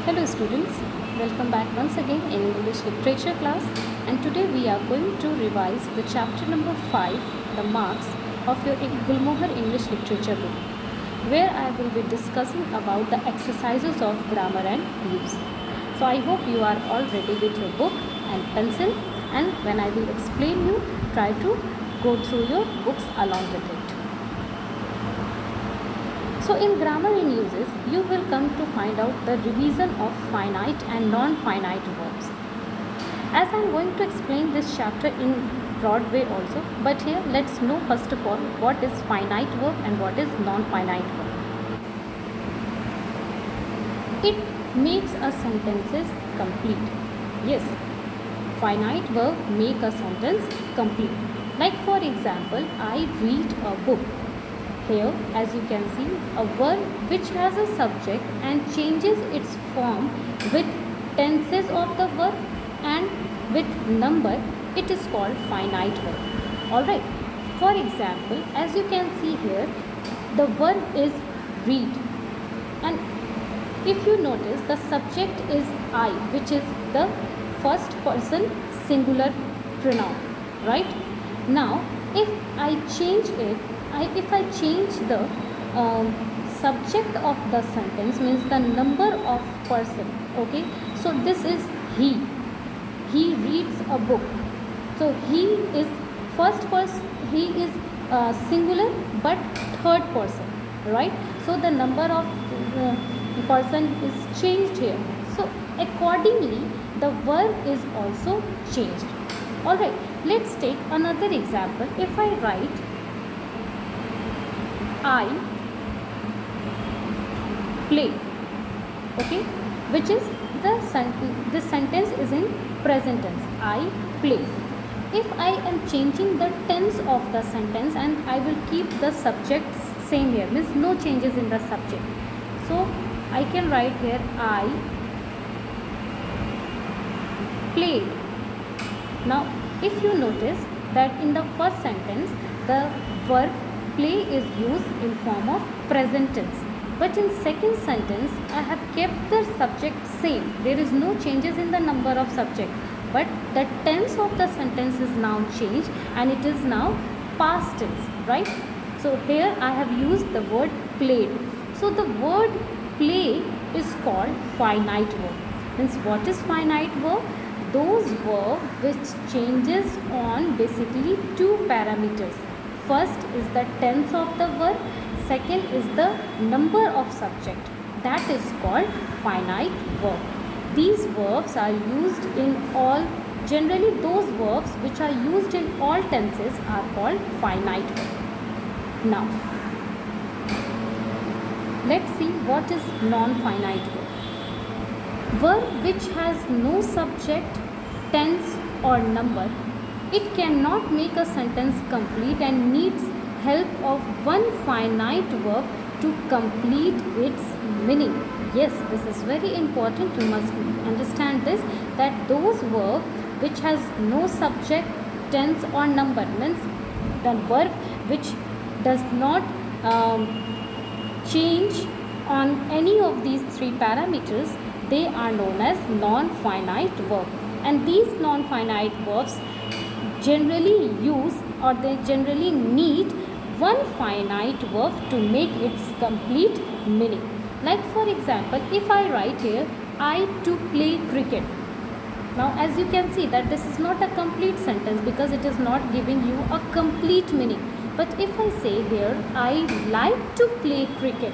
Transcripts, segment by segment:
Hello students, welcome back once again in English literature class, and today we are going to revise the chapter number 5, the marks of your Gulmohar English literature book, where I will be discussing about the exercises of grammar and use. So I hope you are all ready with your book and pencil, and when I will explain you, try to go through your books along with it. So in grammar and uses, you will come to find out the revision of finite and non-finite verbs. As I am going to explain this chapter in broad way also, but here let's know first of all what is finite verb and what is non-finite verb. It makes a sentences complete. Yes, finite verb make a sentence complete. Like for example, I read a book. Here, as you can see, a verb which has a subject and changes its form with tenses of the verb and with number, it is called finite verb. Alright, for example, as you can see here, the verb is read, and if you notice, the subject is I, which is the first person singular pronoun, right? Now, if I change it, if I change the subject of the sentence, means the number of person, okay, so this is he reads a book, so he is first person, he is singular but third person, right? So the number of person is changed here, so accordingly the verb is also changed. Alright, let's take another example. If I write I play, okay, which is this sentence is in present tense, I play. If I am changing the tense of the sentence and I will keep the subject same here, means no changes in the subject, so I can write here I played. Now if you notice that in the first sentence the verb play is used in form of present tense, but in second sentence I have kept the subject same. There is no changes in the number of subject, but the tense of the sentence is now changed and it is now past tense, right? So here I have used the word played. So the word play is called finite verb. Means what is finite verb? Those verb which changes on basically two parameters. First is the tense of the verb, second is the number of subject. That is called finite verb. These verbs are used in all, generally those verbs which are used in all tenses are called finite verb. Now, let's see what is non-finite verb. Verb which has no subject, tense or number, it cannot make a sentence complete and needs help of one finite verb to complete its meaning. Yes, this is very important. You must understand this, that those verbs which has no subject, tense or number, means the verb which does not change on any of these three parameters, they are known as non-finite verb. And these non-finite verbs generally use, or they generally need one finite verb to make its complete meaning. Like for example, if I write here I to play cricket. Now as you can see that this is not a complete sentence because it is not giving you a complete meaning. But if I say here I like to play cricket,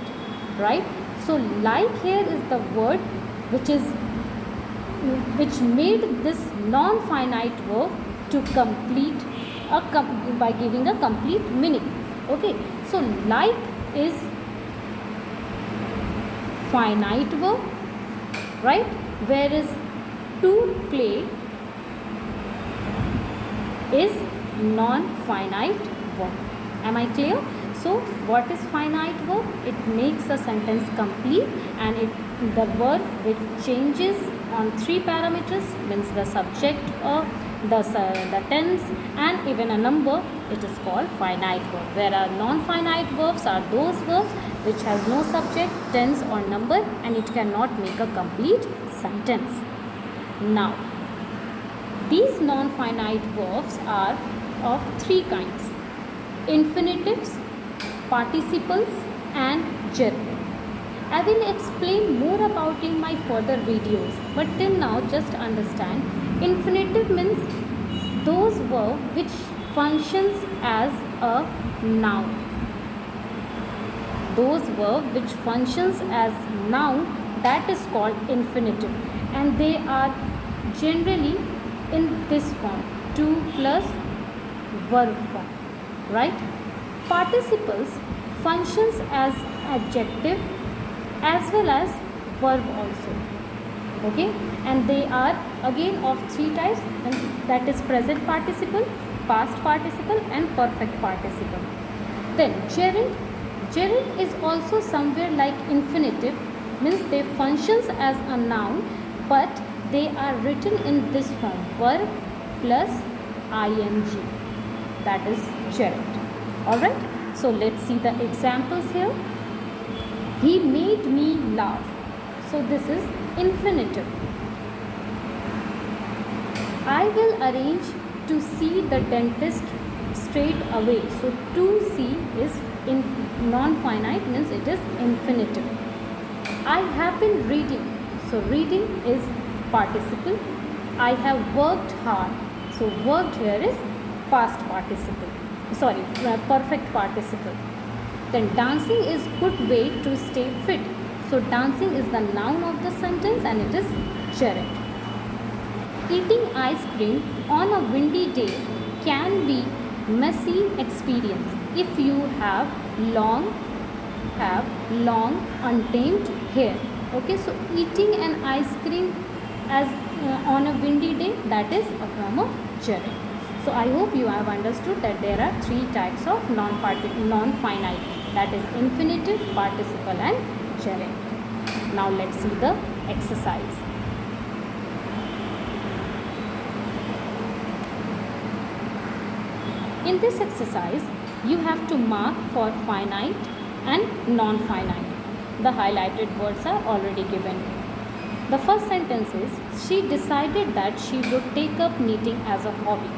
right? So like here is the word which made this non-finite verb to complete by giving a complete meaning. Okay, so like is finite verb, right? Whereas to play is non-finite verb. Am I clear? So what is finite verb? It makes a sentence complete, and the verb which changes on three parameters, means the subject or the tense, and even a number, it is called finite verb. Whereas non-finite verbs are those verbs which has no subject, tense or number, and it cannot make a complete sentence. Now, these non-finite verbs are of three kinds: infinitives, participles, and gerund. I will explain more about in my further videos, but till now just understand infinitive means those verbs which functions as a noun. Those verbs which functions as noun, that is called infinitive, and they are generally in this form, to plus verb form, right? Participles functions as adjective as well as verb also, okay, and they are again of three types, and that is present participle, past participle, and perfect participle. Then gerund is also somewhere like infinitive, means they functions as a noun, but they are written in this form, verb plus ing, that is gerund. Alright, so let's see the examples here. He made me laugh. So this is infinitive. I will arrange to see the dentist straight away. So to see is in non-finite, means it is infinitive. I have been reading. So reading is participle. I have worked hard. So worked here is past participle. Sorry, perfect participle. Then dancing is good way to stay fit. So dancing is the noun of the sentence, and it is gerund. Eating ice cream on a windy day can be messy experience if you have long untamed hair. Okay, so eating an ice cream as on a windy day, that is a form of gerund. So I hope you have understood that there are three types of non-finite, that is infinitive, participle, and gerund. Now let's see the exercise. In this exercise, you have to mark for finite and non-finite. The highlighted words are already given. The first sentence is, she decided that she would take up knitting as a hobby.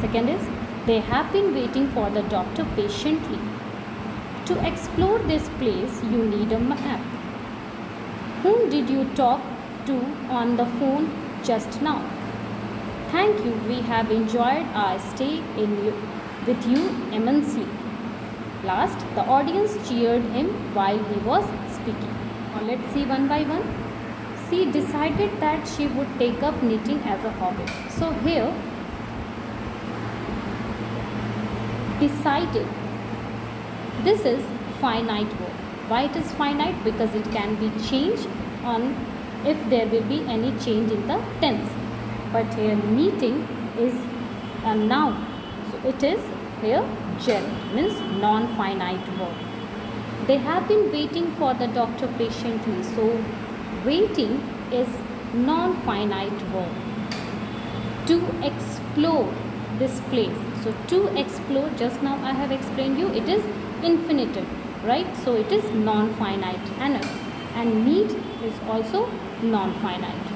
Second is, they have been waiting for the doctor patiently. To explore this place, you need a map. Whom did you talk to on the phone just now? Thank you, we have enjoyed our stay with you immensely. Last, the audience cheered him while he was speaking. Now let's see one by one. She decided that she would take up knitting as a hobby. So here, decided, this is finite verb. Why it is finite? Because it can be changed on if there will be any change in the tense. But here knitting is a noun, so it is here gerund, means non-finite verb. They have been waiting for the doctor patiently. So waiting is non-finite verb. To explore this place. So to explore, just now I have explained you, it is infinitive, right? So it is non-finite, and need is also non-finite.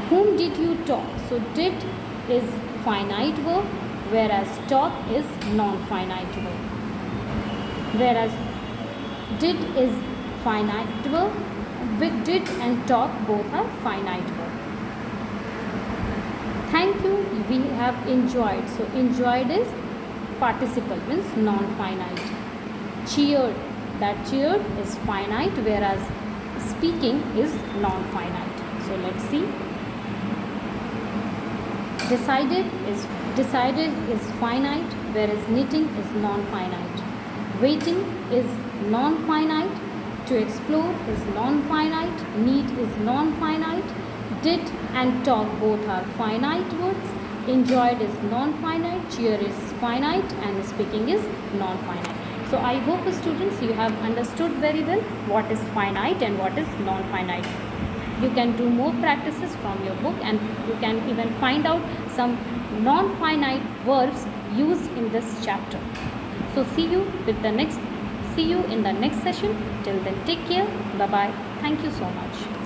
Whom did you talk? So did is finite verb, whereas talk is non-finite verb. Whereas did is finite verb, with did and talk both are finite verb. Thank you, we have enjoyed. So enjoyed is participle, means non-finite. Cheered, that cheered is finite, whereas speaking is non-finite. So let's see. Decided is finite, whereas knitting is non-finite. Waiting is non-finite. To explore is non-finite. Need is non-finite. Did and talk both are finite words. Enjoyed is non-finite. Cheer is finite, and speaking is non-finite. So I hope students you have understood very well what is finite and what is non-finite. You can do more practices from your book, and you can even find out some non-finite verbs used in this chapter. So see you in the next session. Till then, take care. Bye bye. Thank you so much.